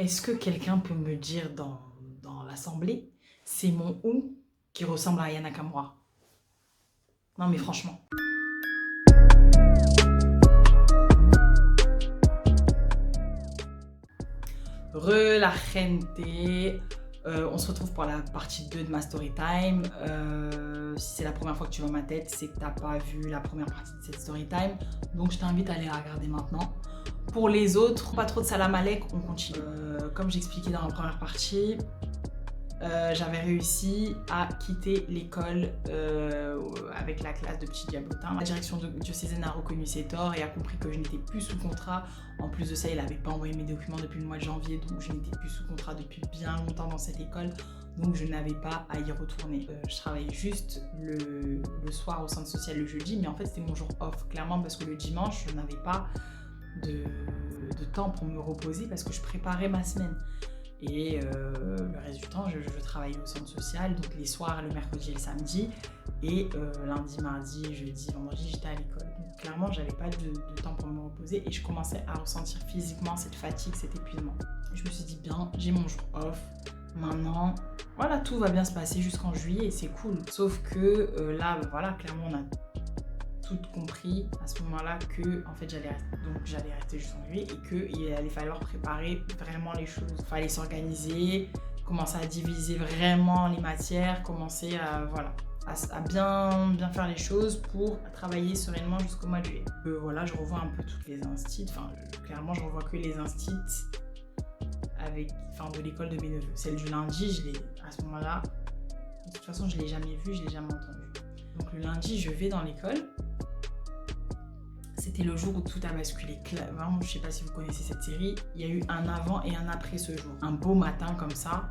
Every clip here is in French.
Est-ce que quelqu'un peut me dire dans l'assemblée, c'est mon ou qui ressemble à Aya Nakamura? Non mais franchement. La gente. On se retrouve pour la partie 2 de ma story time. Si c'est la première fois que tu vois ma tête, c'est que t'as pas vu la première partie de cette story time. Donc je t'invite à aller la regarder maintenant. Pour les autres, pas trop de salam alek, on continue. Comme j'expliquais dans la première partie, j'avais réussi à quitter l'école avec la classe de petits diablotins. La direction diocésaine a reconnu ses torts et a compris que je n'étais plus sous contrat. En plus de ça, il n'avait pas envoyé mes documents depuis le mois de janvier, donc je n'étais plus sous contrat depuis bien longtemps dans cette école. Donc je n'avais pas à y retourner. Je travaillais juste le soir au centre social le jeudi, mais en fait c'était mon jour off, clairement, parce que le dimanche, je n'avais pas de temps pour me reposer parce que je préparais ma semaine. Et le reste du temps, je travaillais au centre social, donc les soirs, le mercredi et le samedi. Et lundi, mardi, jeudi, vendredi, j'étais à l'école. Donc clairement, j'avais pas de temps pour me reposer et je commençais à ressentir physiquement cette fatigue, cet épuisement. Je me suis dit, bien, j'ai mon jour off. Maintenant, voilà, tout va bien se passer jusqu'en juillet et c'est cool. Sauf que là, voilà, clairement, on a tout compris à ce moment-là que en fait j'allais rester jusqu'en juillet et qu'il allait falloir préparer vraiment les choses. Il fallait s'organiser, commencer à diviser vraiment les matières, commencer à bien faire les choses pour travailler sereinement jusqu'au mois de juillet. Voilà, je revois un peu toutes les instits, clairement je revois que les instits de l'école de mes neveux. Celle du lundi, à ce moment-là, de toute façon je l'ai jamais vue, je l'ai jamais entendue. Donc le lundi, je vais dans l'école. C'était le jour où tout a basculé. Vraiment, je sais pas si vous connaissez cette série. Il y a eu un avant et un après ce jour. Un beau matin comme ça.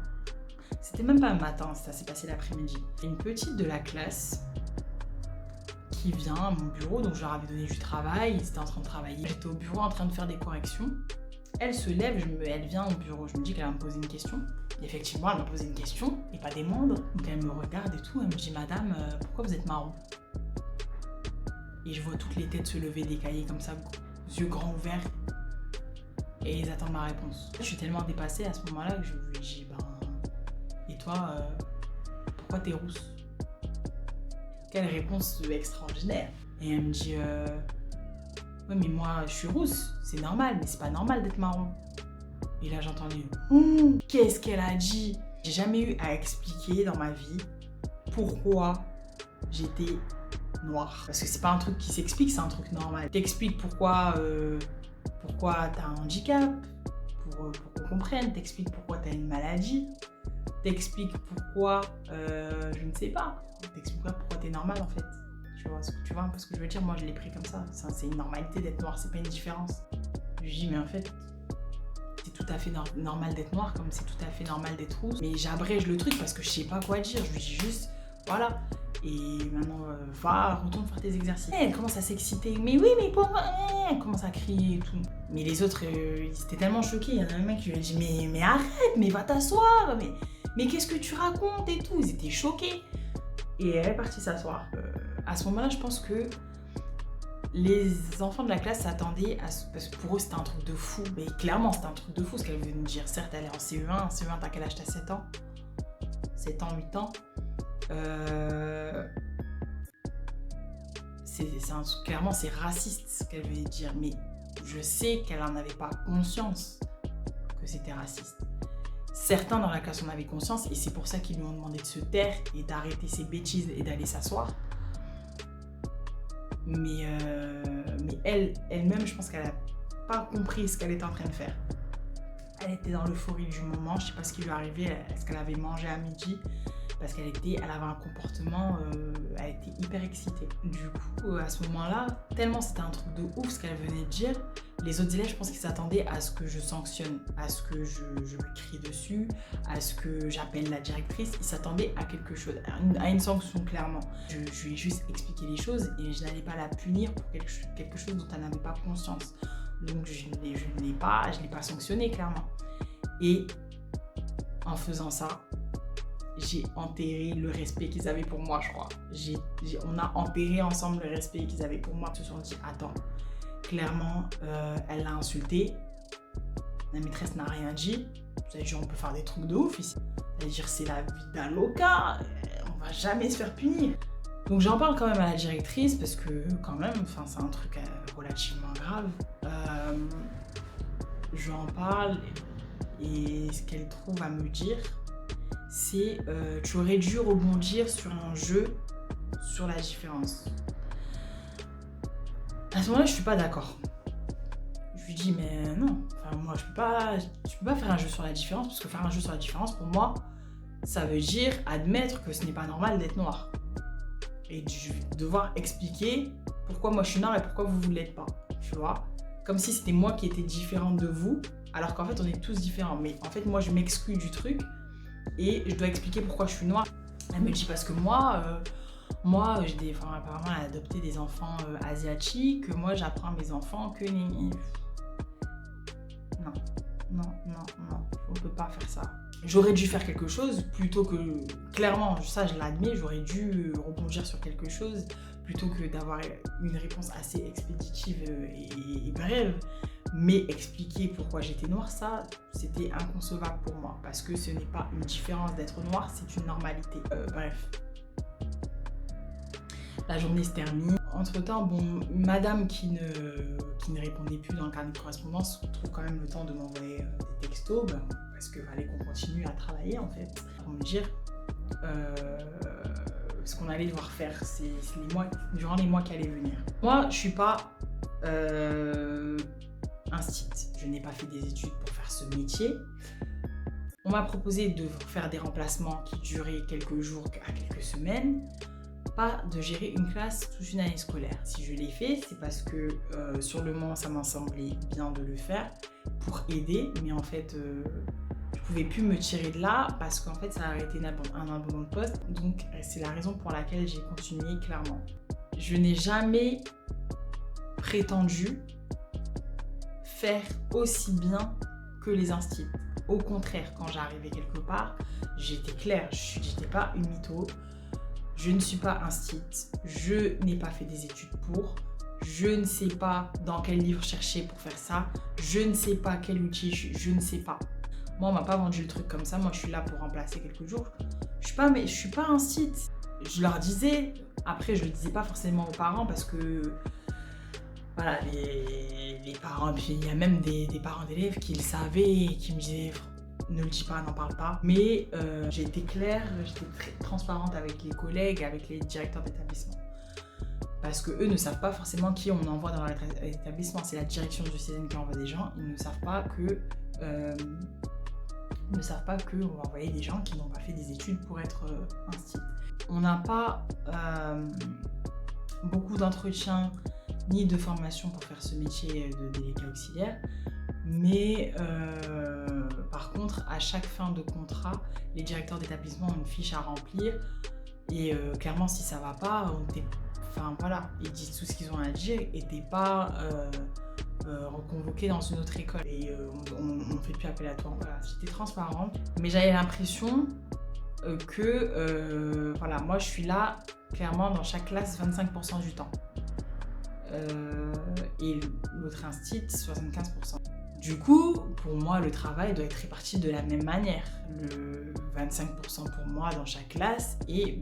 C'était même pas un matin, ça s'est passé l'après-midi. Une petite de la classe qui vient à mon bureau, donc je leur avais donné du travail, ils étaient en train de travailler. J'étais au bureau en train de faire des corrections. Elle se lève, elle vient au bureau. Je me dis qu'elle va me poser une question. Et effectivement, elle m'a posé une question, et pas des moindres. Donc elle me regarde et tout, elle me dit « Madame, pourquoi vous êtes marron ?» Et je vois toutes les têtes se lever des cahiers comme ça, yeux grands ouverts. Et ils attendent ma réponse. Je suis tellement dépassée à ce moment-là que je lui dis et toi, pourquoi t'es rousse? Quelle réponse extraordinaire. Et elle me dit ouais mais moi je suis rousse, c'est normal, mais c'est pas normal d'être marron. Et là j'entends qu'est-ce qu'elle a dit? J'ai jamais eu à expliquer dans ma vie pourquoi j'étais noire. Parce que c'est pas un truc qui s'explique, c'est un truc normal. T'expliques pourquoi t'as un handicap, pour qu'on comprenne. T'expliques pourquoi t'as une maladie. T'expliques pourquoi, je ne sais pas. T'expliques pas pourquoi t'es normale en fait. Tu vois un peu ce que je veux dire? Moi je l'ai pris comme ça. C'est une normalité d'être noire, c'est pas une différence. Je lui dis mais en fait, c'est tout à fait normal d'être noire comme c'est tout à fait normal d'être rousse. Mais j'abrège le truc parce que je sais pas quoi dire. Je lui dis juste, voilà. Et maintenant, retourne faire tes exercices. Elle commence à s'exciter. Mais oui, mais pourquoi? Elle commence à crier et tout. Mais les autres, ils étaient tellement choqués. Il y en a un mec qui lui a dit mais arrête, mais va t'asseoir. Mais qu'est-ce que tu racontes et tout? Ils étaient choqués. Et elle est partie s'asseoir. À ce moment-là, je pense que les enfants de la classe s'attendaient à ce... Parce que pour eux, c'était un truc de fou. Mais clairement, c'était un truc de fou ce qu'elle venait nous dire. Certes, elle est en CE1. En CE1, t'as quel âge? T'as 7 ans? 7 ans, 8 ans. Clairement c'est raciste ce qu'elle voulait dire, mais je sais qu'elle n'en avait pas conscience que c'était raciste. Certains dans la classe en avaient conscience et c'est pour ça qu'ils lui ont demandé de se taire et d'arrêter ses bêtises et d'aller s'asseoir. Mais elle-même, je pense qu'elle n'a pas compris ce qu'elle était en train de faire. Elle était dans l'euphorie du moment, je sais pas ce qui lui arrivait, est-ce qu'elle avait mangé à midi? Parce elle avait un comportement, elle était hyper excitée. Du coup, à ce moment-là, tellement c'était un truc de ouf ce qu'elle venait de dire, les autres élèves, je pense qu'ils s'attendaient à ce que je sanctionne, à ce que je lui crie dessus, à ce que j'appelle la directrice. Ils s'attendaient à quelque chose, à une sanction clairement. Je lui ai juste expliqué les choses et je n'allais pas la punir pour quelque chose dont elle n'avait pas conscience. Donc je ne l'ai pas sanctionnée clairement. Et en faisant ça, j'ai enterré le respect qu'ils avaient pour moi, je crois. On a enterré ensemble le respect qu'ils avaient pour moi. Ils se sont dit, attends, clairement, elle l'a insulté. La maîtresse n'a rien dit. Vous allez dire, on peut faire des trucs de ouf ici. Vous allez dire, c'est la vie d'un loca, on va jamais se faire punir. Donc j'en parle quand même à la directrice parce que quand même, c'est un truc relativement grave. J'en parle et ce qu'elle trouve à me dire, c'est tu aurais dû rebondir sur un jeu sur la différence. À ce moment-là, je suis pas d'accord. Je lui dis mais non, moi je peux pas faire un jeu sur la différence parce que faire un jeu sur la différence pour moi, ça veut dire admettre que ce n'est pas normal d'être noir. Et je vais devoir expliquer pourquoi moi je suis noire et pourquoi vous l'êtes pas, tu vois. Comme si c'était moi qui étais différente de vous, alors qu'en fait on est tous différents. Mais en fait moi je m'exclus du truc et je dois expliquer pourquoi je suis noire. Elle me dit parce que moi apparemment elle a adopté des enfants asiatiques, moi j'apprends à mes enfants que... Non, on peut pas faire ça. J'aurais dû faire quelque chose plutôt que, clairement, ça je l'admets, j'aurais dû rebondir sur quelque chose plutôt que d'avoir une réponse assez expéditive et brève. Mais expliquer pourquoi j'étais noire, ça, c'était inconcevable pour moi. Parce que ce n'est pas une différence d'être noire, c'est une normalité. Bref. La journée se termine. Entre-temps, madame qui ne répondait plus dans le carnet de correspondance trouve quand même le temps de m'envoyer des textos parce qu'il fallait qu'on continue à travailler en fait. Pour me dire ce qu'on allait devoir faire, c'est durant les mois qui allaient venir. Moi, je suis pas instit. Je n'ai pas fait des études pour faire ce métier. On m'a proposé de faire des remplacements qui duraient quelques jours à quelques semaines. Pas de gérer une classe toute une année scolaire. Si je l'ai fait, c'est parce que sur le moment, ça m'a semblé bien de le faire pour aider, mais en fait, je pouvais plus me tirer de là parce qu'en fait, ça a arrêté un abandon de poste. Donc, c'est la raison pour laquelle j'ai continué clairement. Je n'ai jamais prétendu faire aussi bien que les instits. Au contraire, quand j'arrivais quelque part, j'étais claire, je n'étais pas une mytho. Je ne suis pas instit, je n'ai pas fait des études pour, je ne sais pas dans quel livre chercher pour faire ça, je ne sais pas quel outil, je ne sais pas. Moi, on m'a pas vendu le truc comme ça, moi je suis là pour remplacer quelques jours. Je suis pas instit. Je leur disais, après je le disais pas forcément aux parents parce que voilà, les parents, puis il y a même des parents d'élèves qui le savaient et qui me disaient ne le dis pas, n'en parle pas. Mais j'ai été claire, j'étais très transparente avec les collègues, avec les directeurs d'établissement. Parce qu'eux ne savent pas forcément qui on envoie dans l'établissement. C'est la direction du CESEN qui envoie des gens. Ils ne savent pas qu'on va envoyer des gens qui n'ont pas fait des études pour être instit. On n'a pas beaucoup d'entretiens ni de formation pour faire ce métier de délégué auxiliaire. Mais par contre, à chaque fin de contrat, les directeurs d'établissement ont une fiche à remplir et clairement, si ça va pas, ils disent tout ce qu'ils ont à dire et t'es pas reconvoqué dans une autre école et on ne fait plus appel à toi. Voilà, j'étais transparente, mais j'avais l'impression que moi je suis là clairement dans chaque classe 25% du temps et l'autre instit 75%. Du coup, pour moi, le travail doit être réparti de la même manière. Le 25% pour moi dans chaque classe et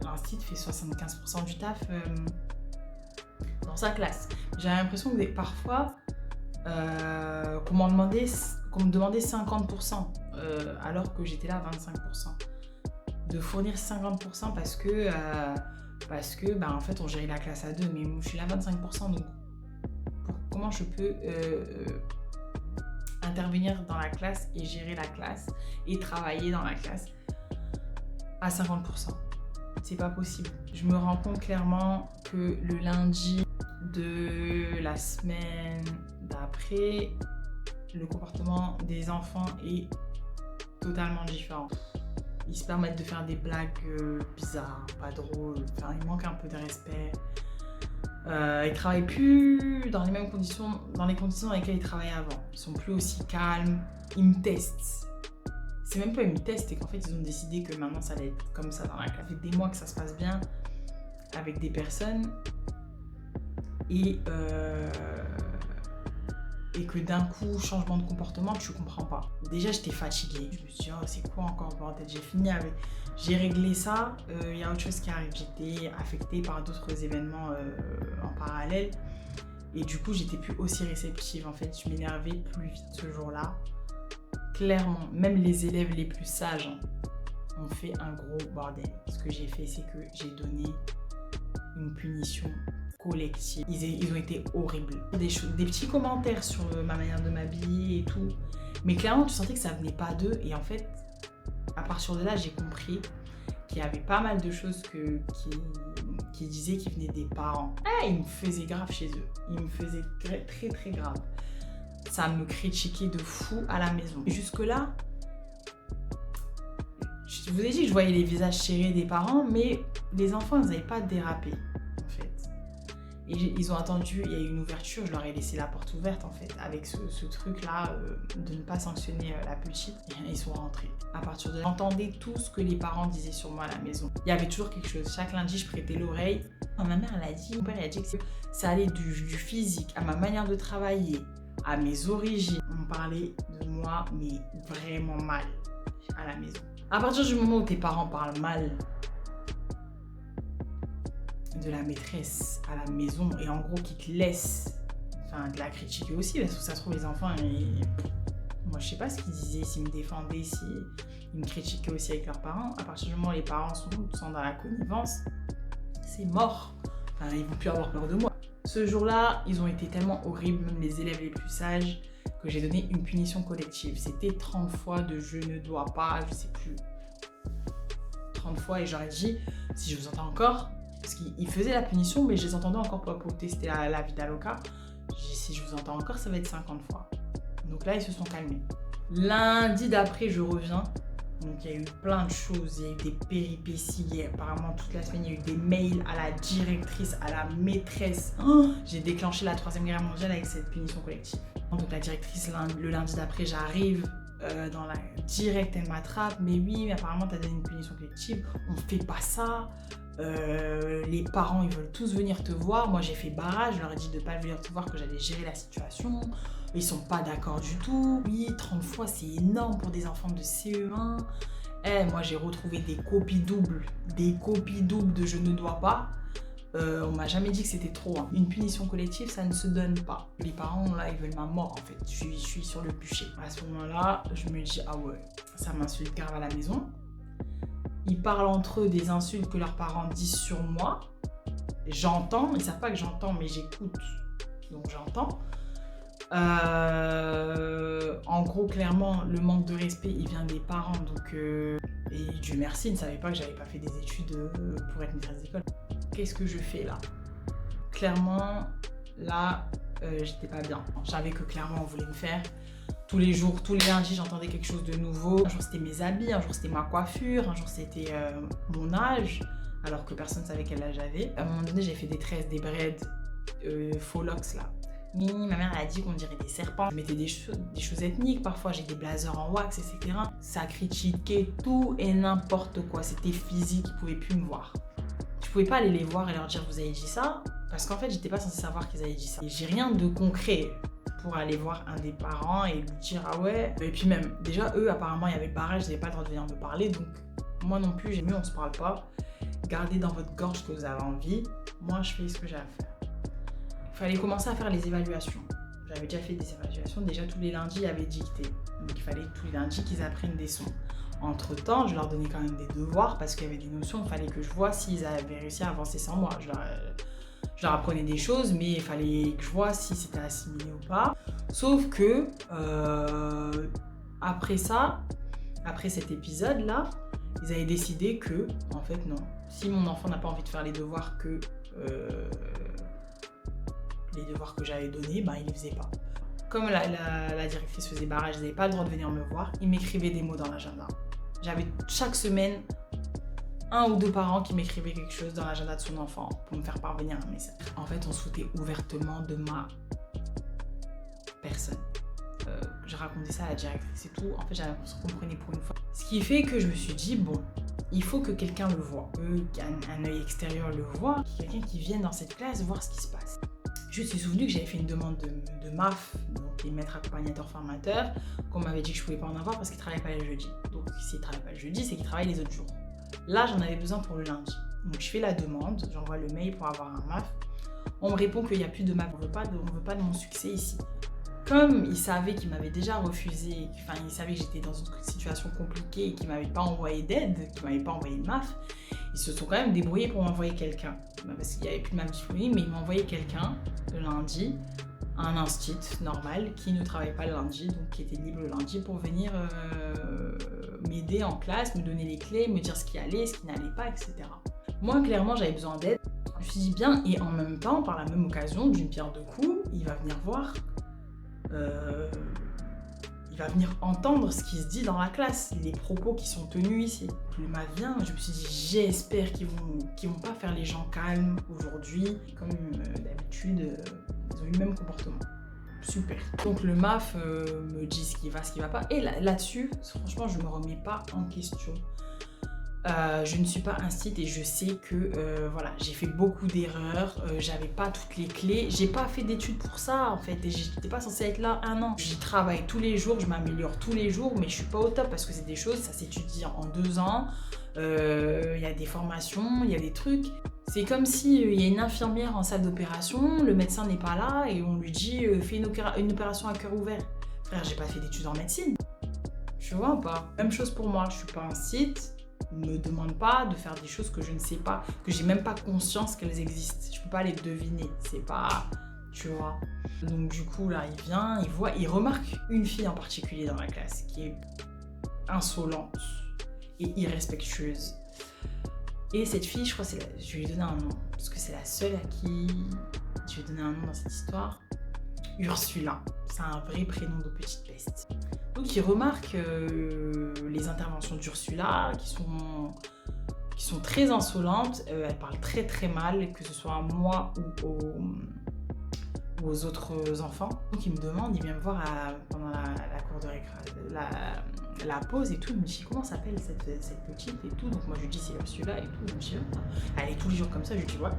l'instit fait 75% du taf dans sa classe. J'ai l'impression que parfois, qu'on me demandait 50% alors que j'étais là à 25%. De fournir 50% parce que en fait, on gérait la classe à deux, mais je suis là à 25%, donc comment je peux intervenir dans la classe et gérer la classe et travailler dans la classe à 50%. C'est pas possible. Je me rends compte clairement que le lundi de la semaine d'après, le comportement des enfants est totalement différent. Ils se permettent de faire des blagues bizarres, pas drôles, il manque un peu de respect. Ils travaillent plus dans les mêmes conditions, dans les conditions dans lesquelles ils travaillaient avant. Ils sont plus aussi calmes, ils me testent. C'est même pas ils me testent, c'est qu'en fait ils ont décidé que maintenant ça allait être comme ça dans la classe. Ça fait des mois que ça se passe bien avec des personnes et et que d'un coup, changement de comportement, tu comprends pas. Déjà, j'étais fatiguée. Je me suis dit, oh, c'est quoi encore le bordel? J'ai réglé ça, il y a autre chose qui arrive. J'étais affectée par d'autres événements en parallèle. Et du coup, j'étais plus aussi réceptive. En fait, je m'énervais plus vite ce jour-là. Clairement, même les élèves les plus sages ont fait un gros bordel. Ce que j'ai fait, c'est que j'ai donné une punition collective. Ils ont été horribles. Des petits commentaires sur ma manière de m'habiller et tout. Mais clairement, tu sentais que ça venait pas d'eux. Et en fait, à partir de là, j'ai compris qu'il y avait pas mal de choses qui disaient qu'ils venaient des parents. Ah, ils me faisaient grave chez eux. Ils me faisaient très, très, très grave. Ça me critiquait de fou à la maison. Et jusque-là, je vous ai dit que je voyais les visages serrés des parents, mais les enfants, ils n'avaient pas dérapé, en fait. Et ils ont attendu, il y a eu une ouverture, je leur ai laissé la porte ouverte, en fait, avec ce truc-là de ne pas sanctionner la petite. Et ils sont rentrés. À partir de là, j'entendais tout ce que les parents disaient sur moi à la maison. Il y avait toujours quelque chose. Chaque lundi, je prêtais l'oreille. Ma mère, elle a dit, mon père, il a dit que ça allait du physique à ma manière de travailler, à mes origines. On parlait de moi, mais vraiment mal à la maison. À partir du moment où tes parents parlent mal de la maîtresse à la maison et en gros qui te laissent de la critiquer aussi, parce que ça se trouve les enfants, moi je sais pas ce qu'ils disaient, s'ils me défendaient, s'ils me critiquaient aussi avec leurs parents. À partir du moment où les parents sont dans la connivence, c'est mort. Enfin, ils vont plus avoir peur de moi. Ce jour-là, ils ont été tellement horribles, même les élèves les plus sages, que j'ai donné une punition collective. C'était 30 fois de je ne dois pas, je sais plus. 30 fois, et j'aurais dit, si je vous entends encore, parce qu'ils faisaient la punition, mais je les entendais encore pour tester la vie d'Aloca. J'ai dit, si je vous entends encore, ça va être 50 fois. Donc là, ils se sont calmés. Lundi d'après, je reviens. Donc il y a eu plein de choses, il y a eu des péripéties, apparemment toute la semaine il y a eu des mails à la directrice, à la maîtresse. J'ai déclenché la 3e guerre mondiale avec cette punition collective. Donc la directrice, le lundi d'après, j'arrive dans la directe, elle m'attrape. Mais oui, mais apparemment tu as donné une punition collective, on fait pas ça. Les parents ils veulent tous venir te voir. Moi j'ai fait barrage, je leur ai dit de pas venir te voir, que j'allais gérer la situation. Ils sont pas d'accord du tout. Oui, 30 fois c'est énorme pour des enfants de CE1. Moi j'ai retrouvé des copies doubles de je ne dois pas. On m'a jamais dit que c'était trop. Une punition collective, ça ne se donne pas. Les parents là, ils veulent ma mort en fait. Je suis sur le bûcher. À ce moment-là, je me dis ah ouais, ça m'insulte grave à la maison. Ils parlent entre eux des insultes que leurs parents disent sur moi. J'entends, ils savent pas que j'entends, mais j'écoute. Donc j'entends. En gros, clairement, le manque de respect, il vient des parents. Donc, et Dieu merci, ils ne savaient pas que j'avais pas fait des études pour être maîtresse d'école. Qu'est-ce que je fais là? Clairement, là, j'étais pas bien. Je savais que clairement, on voulait me faire. Tous les jours, tous les lundis, j'entendais quelque chose de nouveau. Un jour, c'était mes habits, un jour, c'était ma coiffure, un jour, c'était mon âge, alors que personne ne savait quel âge j'avais. À un moment donné, j'ai fait des tresses, des braids, faux locks là. Ma mère elle a dit qu'on dirait des serpents. Je mettais des choses ethniques, parfois j'ai des blazers en wax, etc. Ça critiquait tout et n'importe quoi. C'était physique, ils pouvaient plus me voir. Je pouvais pas aller les voir et leur dire vous avez dit ça, parce qu'en fait j'étais pas censée savoir qu'ils avaient dit ça. Et j'ai rien de concret pour aller voir un des parents et lui dire ah ouais. Et puis même, déjà eux apparemment il y avait barrage, ils n'avaient pas le droit de venir me parler, donc moi non plus j'ai mieux on se parle pas. Gardez dans votre gorge ce que vous avez envie. Moi je fais ce que j'ai à faire. Il fallait commencer à faire les évaluations. J'avais déjà fait des évaluations. Déjà, tous les lundis, il y avait dicté. Donc, il fallait tous les lundis qu'ils apprennent des sons. Entre-temps, je leur donnais quand même des devoirs parce qu'il y avait des notions. Il fallait que je vois s'ils avaient réussi à avancer sans moi. Je leur apprenais des choses, mais il fallait que je vois si c'était assimilé ou pas. Sauf que, après ça, après cet épisode-là, ils avaient décidé que, en fait, non. Si mon enfant n'a pas envie de faire les devoirs que j'avais donnés, ben il les faisait pas. Comme la directrice faisait barrage, ils n'avaient pas le droit de venir me voir, ils m'écrivaient des mots dans l'agenda. J'avais chaque semaine 1 ou 2 parents qui m'écrivaient quelque chose dans l'agenda de son enfant pour me faire parvenir un message. En fait, on se foutait ouvertement de ma personne. Je racontais ça à la directrice et tout. En fait, j'avais l'impression qu'on me prenait pour une fois. Ce qui fait que je me suis dit, bon, il faut que quelqu'un le voie. Un œil extérieur le voit. Quelqu'un qui vienne dans cette classe voir ce qui se passe. Je me suis souvenu que j'avais fait une demande de MAF, donc les maîtres accompagnateurs formateurs, qu'on m'avait dit que je pouvais pas en avoir parce qu'ils travaillaient pas le jeudi. Donc s'ils travaillent pas le jeudi, c'est qu'ils travaillent les autres jours. Là, j'en avais besoin pour le lundi. Donc je fais la demande, j'envoie le mail pour avoir un MAF. On me répond qu'il n'y a plus de MAF, on veut pas de mon succès ici. Comme ils savaient qu'ils m'avaient déjà refusé, enfin ils savaient que j'étais dans une situation compliquée et qu'ils m'avaient pas envoyé d'aide, qu'ils m'avaient pas envoyé de MAF, ils se sont quand même débrouillés pour m'envoyer quelqu'un. Parce qu'il n'y avait plus de MAF disponible, mais ils m'ont envoyé quelqu'un le lundi, un instit normal qui ne travaille pas le lundi, donc qui était libre le lundi pour venir m'aider en classe, me donner les clés, me dire ce qui allait, ce qui n'allait pas, etc. Moi, clairement, j'avais besoin d'aide. Je me suis dit bien, et en même temps, par la même occasion, d'une pierre deux coups, il va venir voir. Il va venir entendre ce qui se dit dans la classe, les propos qui sont tenus ici. Le MAF vient, je me suis dit, j'espère qu'ils vont pas faire les gens calmes aujourd'hui. Comme d'habitude, ils ont eu le même comportement. Super. Donc le MAF me dit ce qui va pas. Et là-dessus, franchement, je me remets pas en question. Je ne suis pas instit et je sais que voilà, j'ai fait beaucoup d'erreurs, j'avais pas toutes les clés, j'ai pas fait d'études pour ça en fait et j'étais pas censée être là un an. J'y travaille tous les jours, je m'améliore tous les jours mais je suis pas au top parce que c'est des choses, ça s'étudie en 2 ans, il y a des formations, il y a des trucs. C'est comme si il y a une infirmière en salle d'opération, le médecin n'est pas là et on lui dit fais une opération à cœur ouvert. Frère, j'ai pas fait d'études en médecine. Tu vois ou pas? Même chose pour moi, je suis pas instit. Ne me demande pas de faire des choses que je ne sais pas, que j'ai même pas conscience qu'elles existent. Je peux pas les deviner, c'est pas, tu vois. Donc du coup là, il vient, il remarque une fille en particulier dans la classe qui est insolente et irrespectueuse. Et cette fille, je crois, je vais lui donner un nom parce que c'est la seule à qui je vais donner un nom dans cette histoire. Ursula, c'est un vrai prénom de petite peste. Donc il remarque les interventions d'Ursula qui sont très insolentes, elle parle très très mal, que ce soit à moi ou aux autres enfants. Donc il me demande, il vient me voir pendant la cour de la pause et tout, il me dit comment s'appelle cette petite et tout. Donc moi je lui dis c'est Ursula et tout, il me dit elle est tous les jours comme ça, je lui dis ouais.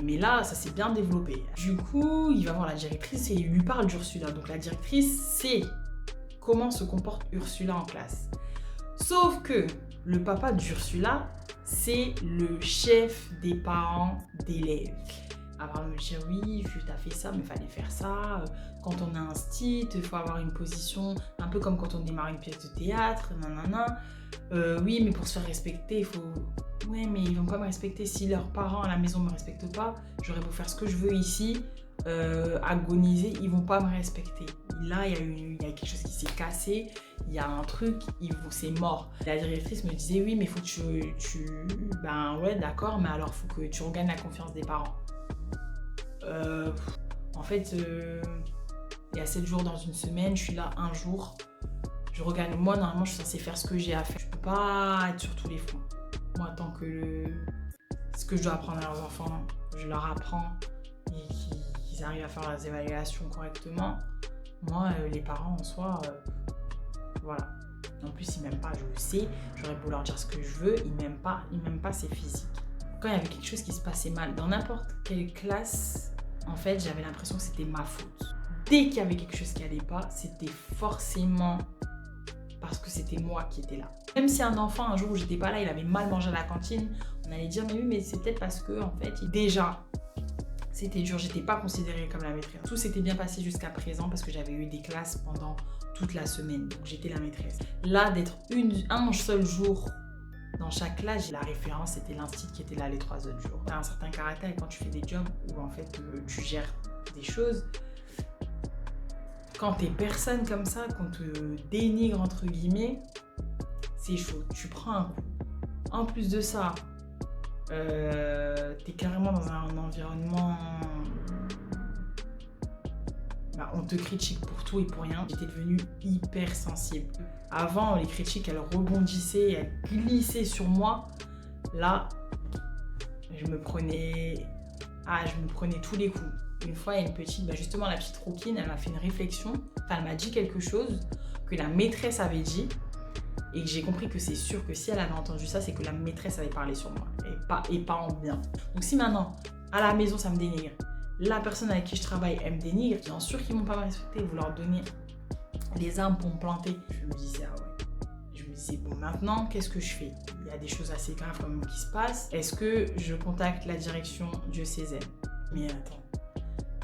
Mais là, ça s'est bien développé. Du coup, il va voir la directrice et il lui parle d'Ursula. Donc la directrice sait comment se comporte Ursula en classe. Sauf que le papa d'Ursula, c'est le chef des parents d'élèves. Avant de me dire oui, tu as fait ça, mais il fallait faire ça. Quand on est instit, il faut avoir une position un peu comme quand on démarre une pièce de théâtre, nanana. Oui, mais pour se faire respecter, il faut... Ouais, mais ils vont pas me respecter si leurs parents à la maison me respectent pas. J'aurais beau faire ce que je veux ici, agoniser, ils vont pas me respecter. Là, il y a quelque chose qui s'est cassé, il y a un truc, c'est mort. La directrice me disait oui, mais il faut que ben ouais, d'accord, mais alors faut que tu regagnes la confiance des parents. En fait, il y a 7 jours dans une semaine, je suis là un jour. Je regagne. Moi, normalement, je suis censée faire ce que j'ai à faire. Je peux pas être sur tous les fronts. Moi, tant que ce que je dois apprendre à leurs enfants, je leur apprends et qu'ils arrivent à faire leurs évaluations correctement. Moi, les parents en soi, voilà. En plus, ils m'aiment pas, je le sais. J'aurais beau leur dire ce que je veux, ils m'aiment pas, c'est physique. Quand il y avait quelque chose qui se passait mal, dans n'importe quelle classe, en fait, j'avais l'impression que c'était ma faute. Dès qu'il y avait quelque chose qui allait pas, c'était forcément parce que c'était moi qui étais là. Même si un enfant, un jour où j'étais pas là, il avait mal mangé à la cantine, on allait dire mais oui, mais c'est peut-être parce que en fait, déjà, c'était dur, j'étais pas considérée comme la maîtresse. Tout s'était bien passé jusqu'à présent parce que j'avais eu des classes pendant toute la semaine, donc j'étais la maîtresse. Là, d'être un seul jour dans chaque classe, la référence c'était l'instit qui était là les 3 autres jours. T'as un certain caractère et quand tu fais des jobs où en fait tu gères des choses, quand t'es personne comme ça, qu'on te dénigre entre guillemets, c'est chaud, tu prends un coup. En plus de ça, t'es carrément dans un environnement... on te critique pour tout et pour rien. J'étais devenue hyper sensible. Avant, les critiques, elles rebondissaient, elles glissaient sur moi. Là, je me prenais tous les coups. Une fois, il y a une petite, justement la petite Rouquine, elle m'a fait une réflexion. Enfin, elle m'a dit quelque chose que la maîtresse avait dit. Et que j'ai compris que c'est sûr que si elle avait entendu ça, c'est que la maîtresse avait parlé sur moi. Et pas en bien. Donc si maintenant, À la maison, ça me dénigre. La personne avec qui je travaille, elle me dénigre. Bien sûr qu'ils ne vont pas me respecter. Vous leur donnez les armes pour me planter. Je me disais, ah ouais. Je me disais, bon, maintenant, qu'est-ce que je fais? Il y a des choses assez graves quand même qui se passent. Est-ce que je contacte la direction diocésaine? Mais attends,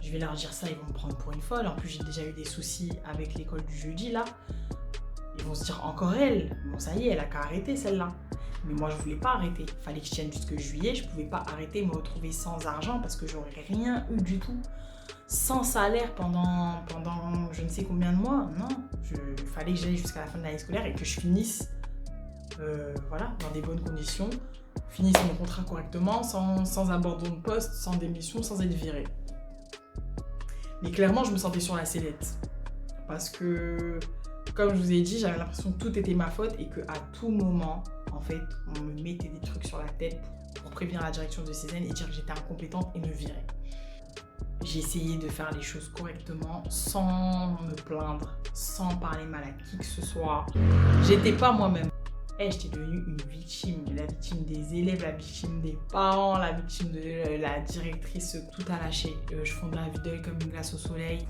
je vais leur dire ça, ils vont me prendre pour une folle. En plus, j'ai déjà eu des soucis avec l'école du jeudi, là. Ils vont se dire, encore elle. Bon, ça y est, elle a qu'à arrêter, celle-là. Mais moi, je voulais pas arrêter. Il fallait que je tienne jusque juillet. Je pouvais pas arrêter, me retrouver sans argent parce que j'aurais rien eu du tout. Sans salaire pendant je ne sais combien de mois. Non, il fallait que j'aille jusqu'à la fin de l'année scolaire et que je finisse voilà, dans des bonnes conditions. Finisse mon contrat correctement, sans abandon de poste, sans démission, sans être virée. Mais clairement, je me sentais sur la sellette. Parce que, comme je vous ai dit, j'avais l'impression que tout était ma faute et qu'à tout moment, en fait, on me mettait des trucs sur la tête pour prévenir la direction de Cézanne et dire que j'étais incompétente et me virer. J'ai essayé de faire les choses correctement, sans me plaindre, sans parler mal à qui que ce soit. J'étais pas moi-même. J'étais devenue une victime, la victime des élèves, la victime des parents, la victime de la directrice, tout a lâché. Je fondais la vie d'œil comme une glace au soleil.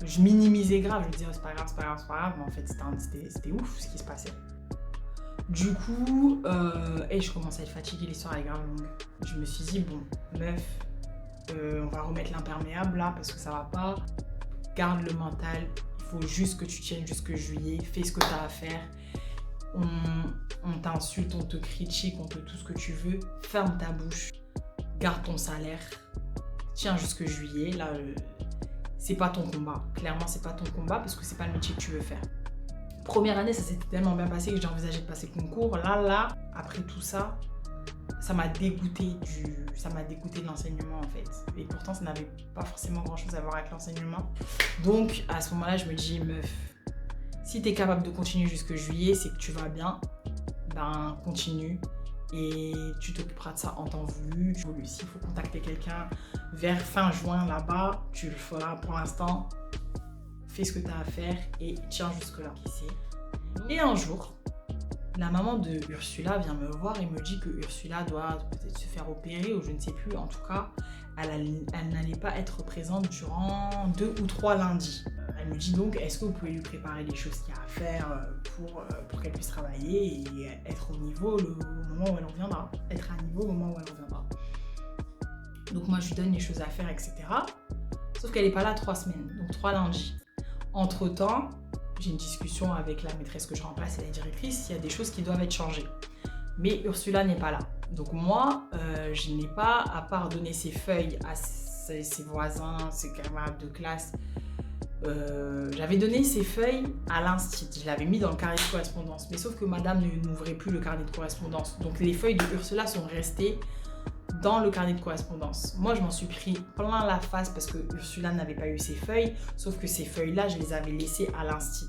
Je minimisais grave, je me disais c'est pas grave, c'est pas grave, c'est pas grave, mais en fait c'était ouf ce qui se passait. Du coup, je commençais à être fatiguée, l'histoire est grave longue. Je me suis dit, bon, meuf, on va remettre l'imperméable là parce que ça va pas. Garde le mental, il faut juste que tu tiennes jusque juillet, fais ce que tu as à faire. On t'insulte, on te critique, on te tout ce que tu veux. Ferme ta bouche, garde ton salaire, tiens jusque juillet. Là, c'est pas ton combat. Clairement, c'est pas ton combat parce que c'est pas le métier que tu veux faire. Première année, ça s'était tellement bien passé que j'ai envisagé de passer le concours. Là, après tout ça, ça m'a dégoûté de l'enseignement en fait. Et pourtant, ça n'avait pas forcément grand chose à voir avec l'enseignement. Donc, à ce moment-là, je me dis, meuf, si tu es capable de continuer jusque juillet, c'est que tu vas bien. Ben, continue. Et tu t'occuperas de ça en temps voulu. S'il faut contacter quelqu'un vers fin juin là-bas, tu le feras pour l'instant. Fais ce que tu as à faire et tiens jusque-là. Et un jour, la maman de Ursula vient me voir et me dit que Ursula doit peut-être se faire opérer ou je ne sais plus. En tout cas, elle n'allait pas être présente durant 2 ou 3 lundis. Elle me dit donc, est-ce que vous pouvez lui préparer les choses qu'il y a à faire pour qu'elle puisse travailler et être au niveau au moment où elle reviendra. Être à niveau au moment où elle reviendra. Donc moi, je lui donne les choses à faire, etc. Sauf qu'elle n'est pas là 3 semaines, donc 3 lundis. Entre-temps, j'ai une discussion avec la maîtresse que je remplace et la directrice, il y a des choses qui doivent être changées. Mais Ursula n'est pas là. Donc moi, je n'ai pas, à part donner ses feuilles à ses voisins, ses camarades de classe, j'avais donné ses feuilles à l'instit. Je l'avais mis dans le carnet de correspondance. Mais sauf que madame n'ouvrait plus le carnet de correspondance. Donc les feuilles de Ursula sont restées dans le carnet de correspondance. Moi, je m'en suis pris plein la face parce que Ursula n'avait pas eu ses feuilles. Sauf que ces feuilles-là, je les avais laissées à l'instit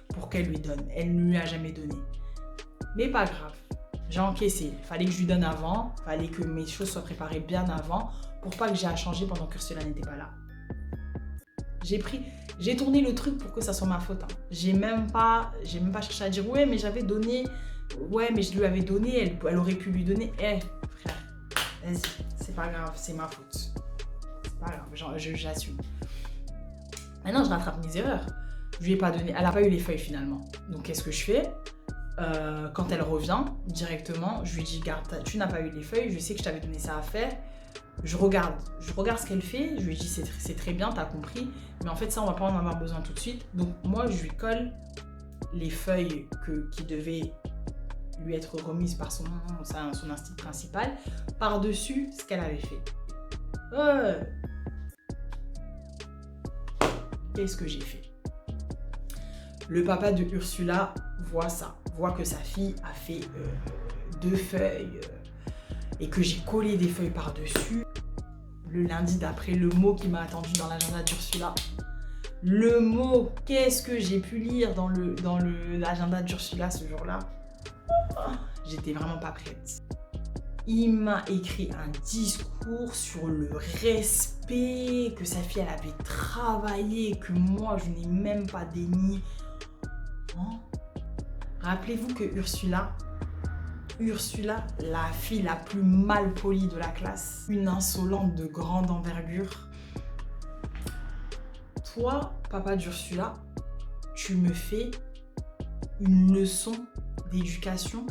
pour qu'elle lui donne. Elle ne lui a jamais donné. Mais pas grave. J'ai encaissé. Fallait que je lui donne avant. Fallait que mes choses soient préparées bien avant pour pas que j'ai à changer pendant qu'Ursula n'était pas là. J'ai tourné le truc pour que ça soit ma faute. Hein. J'ai même pas cherché à dire ouais, mais j'avais donné. Ouais, mais je lui avais donné. Elle aurait pu lui donner. Frère, vas-y, c'est pas grave, c'est ma faute. C'est pas grave, j'assume. Maintenant, je rattrape mes erreurs. Je lui ai pas donné. Elle a pas eu les feuilles finalement. Donc, qu'est-ce que je fais? Quand elle revient directement, je lui dis garde, tu n'as pas eu les feuilles. Je sais que je t'avais donné ça à faire. Je regarde ce qu'elle fait, je lui dis c'est très bien, t'as compris, mais en fait ça on va pas en avoir besoin tout de suite. Donc moi je lui colle les feuilles qui devaient lui être remises par son institut principal par-dessus ce qu'elle avait fait. Qu'est-ce que j'ai fait? Le papa de Ursula voit ça, voit que sa fille a fait 2 feuilles et que j'ai collé des feuilles par-dessus. Le lundi d'après, le mot qui m'a attendu dans l'agenda d'Ursula. Le mot, qu'est-ce que j'ai pu lire dans l'agenda d'Ursula ce jour-là? J'étais vraiment pas prête. Il m'a écrit un discours sur le respect, que sa fille elle avait travaillé, que moi je n'ai même pas dénié. Rappelez-vous que Ursula, Ursula, la fille la plus mal polie de la classe, une insolente de grande envergure. Toi, papa d'Ursula, tu me fais une leçon d'éducation,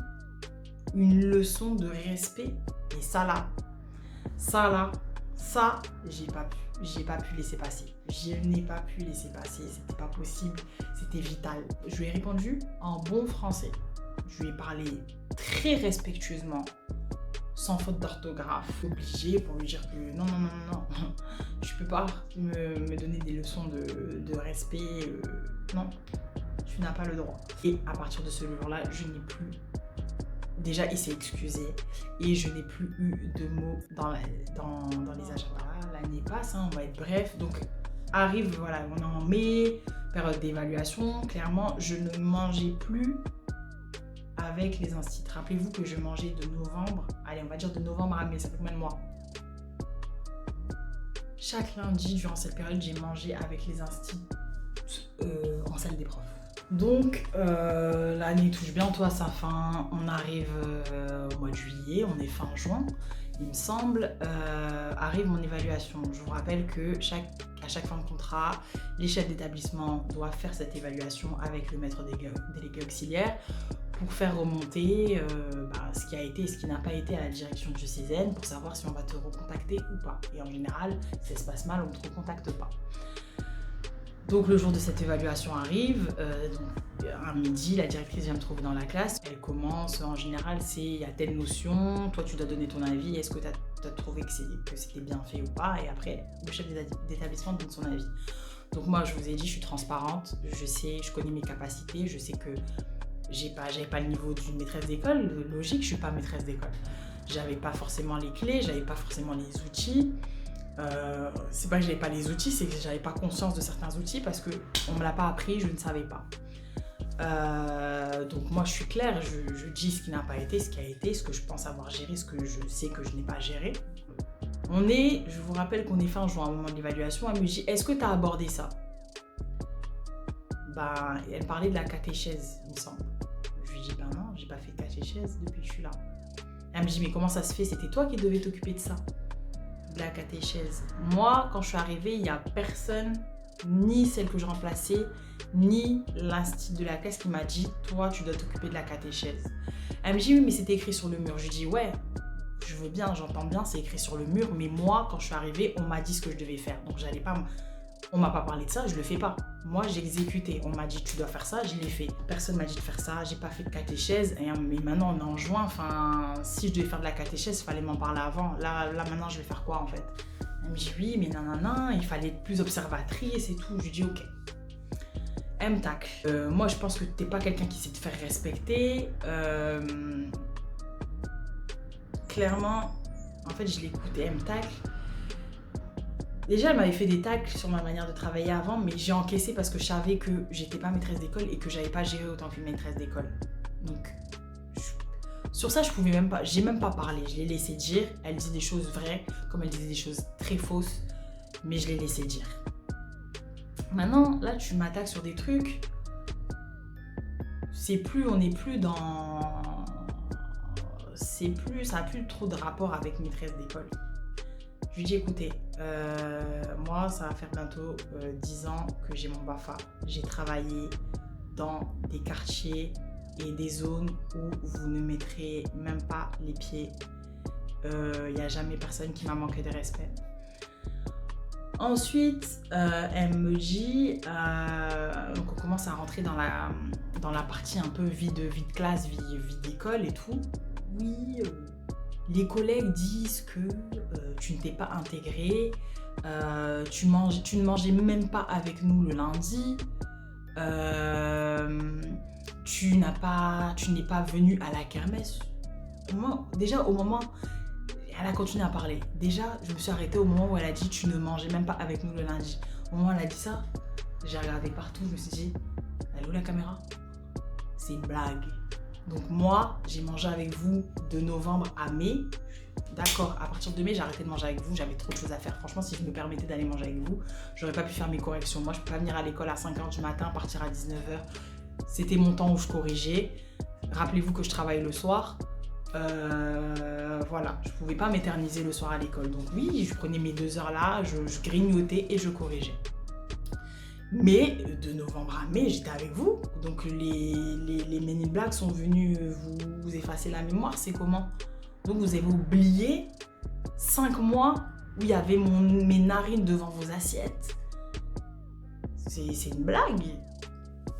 une leçon de respect. Et ça, j'ai pas pu laisser passer. Je n'ai pas pu laisser passer, c'était pas possible, c'était vital. Je lui ai répondu en bon français. Je lui ai parlé très respectueusement, sans faute d'orthographe, obligé pour lui dire que non, tu peux pas me donner des leçons de respect, non, tu n'as pas le droit. Et à partir de ce jour-là, je n'ai plus... Déjà, il s'est excusé et je n'ai plus eu de mots dans les agendas. L'année passe, hein, on va être bref. Donc, arrive, voilà, on est en mai, période d'évaluation. Clairement, je ne mangeais plus avec les instituts. Rappelez-vous que je mangeais de novembre, allez, on va dire de novembre à mai, ça fait combien de mois? Chaque lundi, durant cette période, j'ai mangé avec les instituts en salle des profs. Donc, l'année touche bientôt à sa fin, on arrive au mois de juillet, on est fin juin, il me semble, arrive mon évaluation. Je vous rappelle que à chaque fin de contrat, les chefs d'établissement doivent faire cette évaluation avec le maître délégué auxiliaire pour faire remonter ce qui a été et ce qui n'a pas été à la direction du CESEN pour savoir si on va te recontacter ou pas. Et en général, si ça se passe mal, on ne te recontacte pas. Donc le jour de cette évaluation arrive, à midi, la directrice vient me trouver dans la classe. Elle commence, en général, il y a telle notion, toi tu dois donner ton avis, est-ce que tu as trouvé que c'était bien fait ou pas? Et après, le chef d'établissement donne son avis. Donc moi, je vous ai dit, je suis transparente, je connais mes capacités, je sais que j'avais pas le niveau d'une maîtresse d'école, logique, je suis pas maîtresse d'école. J'avais pas forcément les clés, j'avais pas forcément les outils. C'est pas que j'avais pas les outils, c'est que j'avais pas conscience de certains outils parce que on me l'a pas appris, je ne savais pas. Donc moi je suis claire, je dis ce qui n'a pas été, ce qui a été, ce que je pense avoir géré, ce que je sais que je n'ai pas géré. Je vous rappelle qu'on est fin juin au moment de l'évaluation, elle me dit est-ce que tu as abordé ça? Elle parlait de la catéchèse, il me semble. Je lui dis non, j'ai pas fait de catéchèse depuis que je suis là. Elle me dit mais comment ça se fait, c'était toi qui devais t'occuper de ça? De la catéchèse. Moi, quand je suis arrivée, il n'y a personne, ni celle que je remplaçais, ni l'institut de la classe qui m'a dit « Toi, tu dois t'occuper de la catéchèse ». Elle me dit « Oui, mais c'était écrit sur le mur ». Je lui dis « Ouais, je veux bien, j'entends bien, c'est écrit sur le mur, mais moi, quand je suis arrivée, on m'a dit ce que je devais faire. Donc, j'allais pas... On m'a pas parlé de ça, je le fais pas. Moi, j'ai exécuté. On m'a dit tu dois faire ça, je l'ai fait. Personne m'a dit de faire ça, j'ai pas fait de catéchèse. Mais maintenant, on est en juin. Enfin, si je devais faire de la catéchèse, il fallait m'en parler avant. Là, maintenant, je vais faire quoi en fait? Elle me dit oui, mais nanana, il fallait être plus observatrice et tout. Je lui dis ok. Elle me tacle. Moi, je pense que t'es pas quelqu'un qui sait te faire respecter. Clairement, en fait, je l'écoutais, elle me tacle. Déjà, elle m'avait fait des tacles sur ma manière de travailler avant, mais j'ai encaissé parce que je savais que j'étais pas maîtresse d'école et que j'avais pas géré autant qu'une maîtresse d'école. Donc, sur ça, j'ai même pas parlé. Je l'ai laissé dire. Elle disait des choses vraies, comme elle disait des choses très fausses, mais je l'ai laissé dire. Maintenant, là, tu m'attaques sur des trucs. On n'est plus dans... Ça n'a plus trop de rapport avec maîtresse d'école. Je lui dis écoutez, moi ça va faire bientôt 10 ans que j'ai mon BAFA. J'ai travaillé dans des quartiers et des zones où vous ne mettrez même pas les pieds. Il n'y a jamais personne qui m'a manqué de respect. Ensuite, elle me dit, donc on commence à rentrer dans la partie un peu vie de classe, vie d'école et tout. Oui, les collègues disent que tu ne t'es pas intégré, tu ne mangeais même pas avec nous le lundi, tu n'es pas venu à la kermesse. Moi, déjà au moment, elle a continué à parler. Déjà, je me suis arrêtée au moment où elle a dit tu ne mangeais même pas avec nous le lundi. Au moment où elle a dit ça, j'ai regardé partout, je me suis dit, elle est où la caméra? C'est une blague. Donc moi, j'ai mangé avec vous de novembre à mai. D'accord, à partir de mai, j'ai arrêté de manger avec vous. J'avais trop de choses à faire. Franchement, si je me permettais d'aller manger avec vous, j'aurais pas pu faire mes corrections. Moi, je peux pas venir à l'école à 5h du matin, partir à 19h. C'était mon temps où je corrigeais. Rappelez-vous que je travaille le soir. Voilà, je pouvais pas m'éterniser le soir à l'école. Donc oui, je prenais mes 2 heures là, je grignotais et je corrigeais. Mais de novembre à mai, j'étais avec vous. Donc les Men in Black sont venus vous effacer la mémoire, c'est comment? Donc vous avez oublié 5 mois où il y avait mes narines devant vos assiettes. C'est une blague.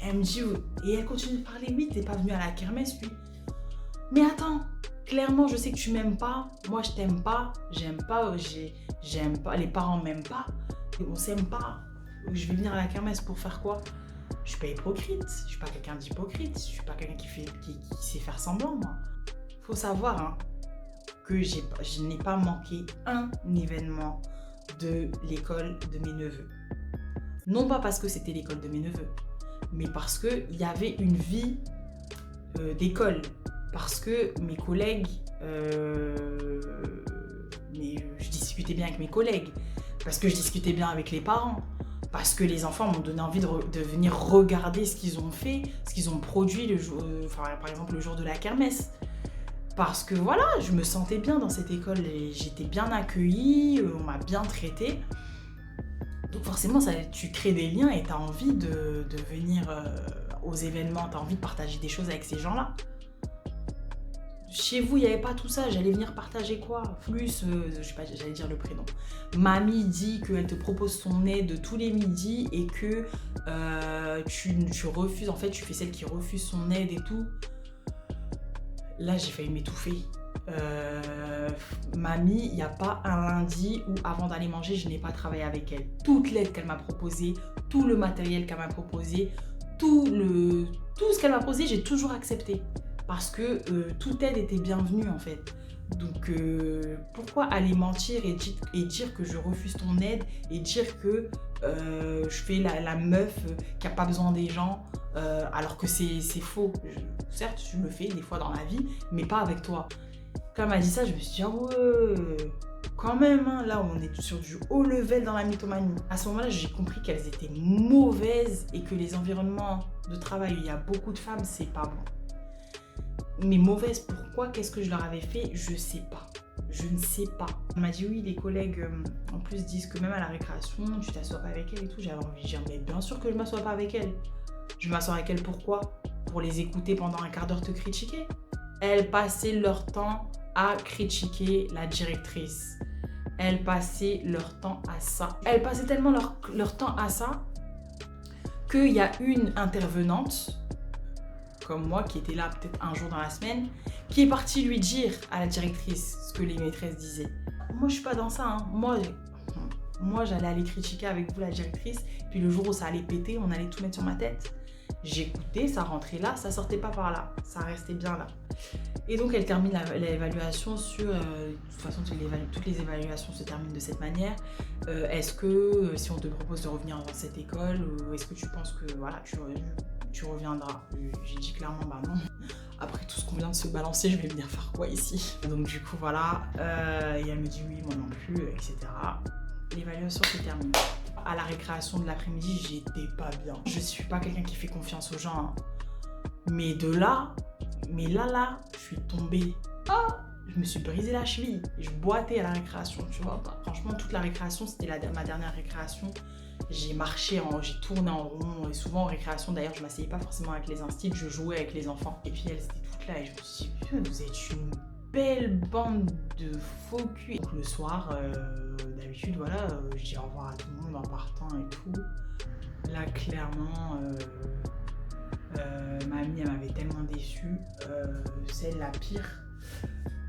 Elle me dit, et elle continue de parler, oui, t'es pas venu à la kermesse, lui. Mais attends, clairement, je sais que tu m'aimes pas. Moi, je t'aime pas. J'aime pas. Les parents m'aiment pas. Et on s'aime pas. Je vais venir à la kermesse pour faire quoi? Je suis pas hypocrite. Je suis pas quelqu'un d'hypocrite. Je suis pas quelqu'un qui sait faire semblant, moi. Faut savoir hein, que je n'ai pas manqué un événement de l'école de mes neveux. Non pas parce que c'était l'école de mes neveux, mais parce qu'il y avait une vie d'école. Parce que mes collègues, je discutais bien avec mes collègues, parce que je discutais bien avec les parents, parce que les enfants m'ont donné envie de venir regarder ce qu'ils ont fait, ce qu'ils ont produit le jour, par exemple le jour de la kermesse. Parce que voilà, je me sentais bien dans cette école, et j'étais bien accueillie, on m'a bien traitée. Donc forcément, tu crées des liens et tu as envie de venir aux événements, tu as envie de partager des choses avec ces gens-là. Chez vous, il n'y avait pas tout ça. J'allais venir partager quoi? Plus, je sais pas, j'allais dire le prénom. Mamie dit qu'elle te propose son aide tous les midis et que tu refuses. En fait, tu fais celle qui refuse son aide et tout. Là, j'ai failli m'étouffer. Mamie, il n'y a pas un lundi où avant d'aller manger, je n'ai pas travaillé avec elle. Toute l'aide qu'elle m'a proposée, tout le matériel qu'elle m'a proposé, tout ce qu'elle m'a proposé, j'ai toujours accepté. Parce que toute aide était bienvenue en fait. Donc pourquoi aller mentir et dire que je refuse ton aide et dire que je fais la meuf qui n'a pas besoin des gens alors que c'est faux. Certes, je le fais des fois dans la vie, mais pas avec toi. Quand elle m'a dit ça, je me suis dit, ah ouais, quand même, hein, là on est sur du haut level dans la mythomanie. À ce moment-là, j'ai compris qu'elles étaient mauvaises et que les environnements de travail où il y a beaucoup de femmes, c'est pas bon. Mais mauvaise, pourquoi? Qu'est-ce que je leur avais fait? Je sais pas. Je ne sais pas. On m'a dit oui, les collègues en plus disent que même à la récréation, tu t'assois pas avec elle et tout. J'avais envie de dire, mais bien sûr que je m'assois pas avec elle. Je m'assois avec elle pourquoi? Pour les écouter pendant un quart d'heure te critiquer. Elles passaient leur temps à critiquer la directrice. Elles passaient leur temps à ça. Elles passaient tellement leur temps à ça qu'il y a une intervenante comme moi, qui était là peut-être un jour dans la semaine, qui est partie lui dire à la directrice ce que les maîtresses disaient. Moi, je suis pas dans ça. Hein. Moi, j'allais aller critiquer avec vous la directrice, puis le jour où ça allait péter, on allait tout mettre sur ma tête. J'écoutais, ça rentrait là, ça sortait pas par là, ça restait bien là. Et donc, elle termine l'évaluation sur... de toute façon, toutes les évaluations se terminent de cette manière. Est-ce que, si on te propose de revenir dans cette école, est-ce que tu penses que voilà, tu reviendras? J'ai dit clairement, bah non. Après tout ce qu'on vient de se balancer, je vais venir faire quoi ici? Donc du coup, voilà. Et elle me dit oui, moi non plus, etc. L'évaluation se termine. À la récréation de l'après-midi, j'étais pas bien. Je suis pas quelqu'un qui fait confiance aux gens. Hein. Mais là, je suis tombée. Ah! Je me suis brisé la cheville. Je boitais à la récréation, tu vois. Franchement, toute la récréation, c'était ma dernière récréation. J'ai marché, j'ai tourné en rond. Et souvent en récréation, d'ailleurs, je ne m'asseyais pas forcément avec les instits, je jouais avec les enfants. Et puis elles étaient toutes là et je me suis dit, putain, vous êtes une belle bande de faux culs. Donc le soir, d'habitude, voilà, je dis au revoir à tout le monde en partant et tout. Là, clairement, mamie, elle m'avait tellement déçue. C'est la pire.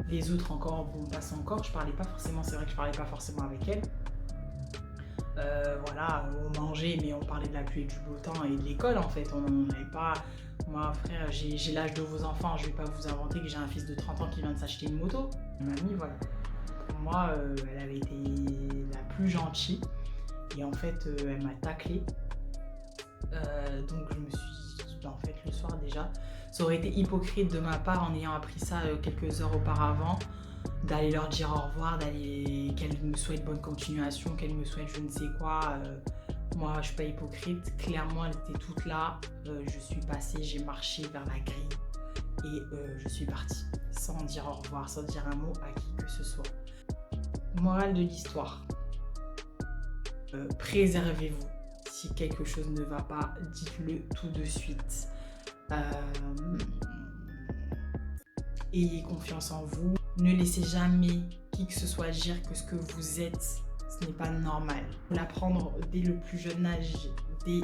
Les autres encore, bon, passe encore. Je parlais pas forcément, c'est vrai que je parlais pas forcément avec elle. Voilà, on mangeait, mais on parlait de la pluie et du beau temps et de l'école en fait. On n'avait pas. Moi, frère, j'ai l'âge de vos enfants, je vais pas vous inventer que j'ai un fils de 30 ans qui vient de s'acheter une moto. Mamie, voilà. Pour moi, elle avait été la plus gentille et en fait, elle m'a taclé. Donc, je me suis dit, en fait, le soir déjà, ça aurait été hypocrite de ma part en ayant appris ça quelques heures auparavant. D'aller leur dire au revoir, qu'elles me souhaitent bonne continuation, qu'elles me souhaitent je ne sais quoi. Moi, je suis pas hypocrite. Clairement, elles étaient toutes là. Je suis passée, j'ai marché vers la grille. et je suis partie. Sans dire au revoir, sans dire un mot à qui que ce soit. Morale de l'histoire. Préservez-vous. Si quelque chose ne va pas, dites-le tout de suite. Ayez confiance en vous. Ne laissez jamais qui que ce soit dire que ce que vous êtes, ce n'est pas normal. Il faut l'apprendre dès le plus jeune âge, dès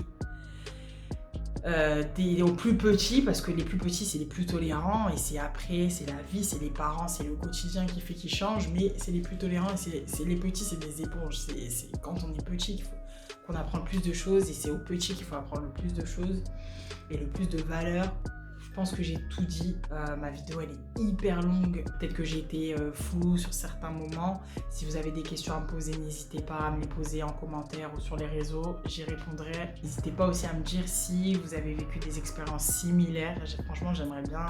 aux plus petits, parce que les plus petits, c'est les plus tolérants, et c'est après, c'est la vie, c'est les parents, c'est le quotidien qui fait qu'ils changent, mais c'est les plus tolérants, et c'est les petits, c'est des éponges. C'est quand on est petit qu'il faut qu'on apprend le plus de choses, et c'est aux petits qu'il faut apprendre le plus de choses, et le plus de valeurs. Je pense que j'ai tout dit. Ma vidéo elle est hyper longue. Peut-être que j'ai été floue sur certains moments. Si vous avez des questions à me poser, n'hésitez pas à me les poser en commentaire ou sur les réseaux. J'y répondrai. N'hésitez pas aussi à me dire si vous avez vécu des expériences similaires. Franchement, j'aimerais bien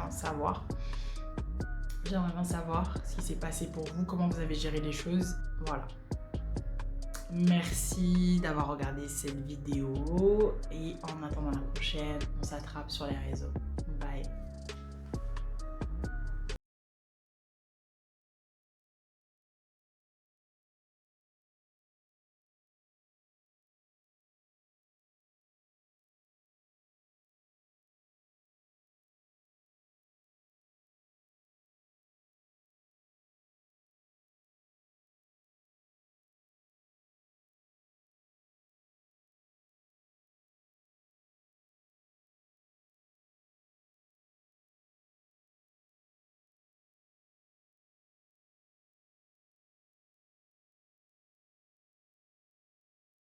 savoir. J'aimerais bien savoir ce qui s'est passé pour vous, comment vous avez géré les choses. Voilà. Merci d'avoir regardé cette vidéo et en attendant la prochaine, on s'attrape sur les réseaux. Bye.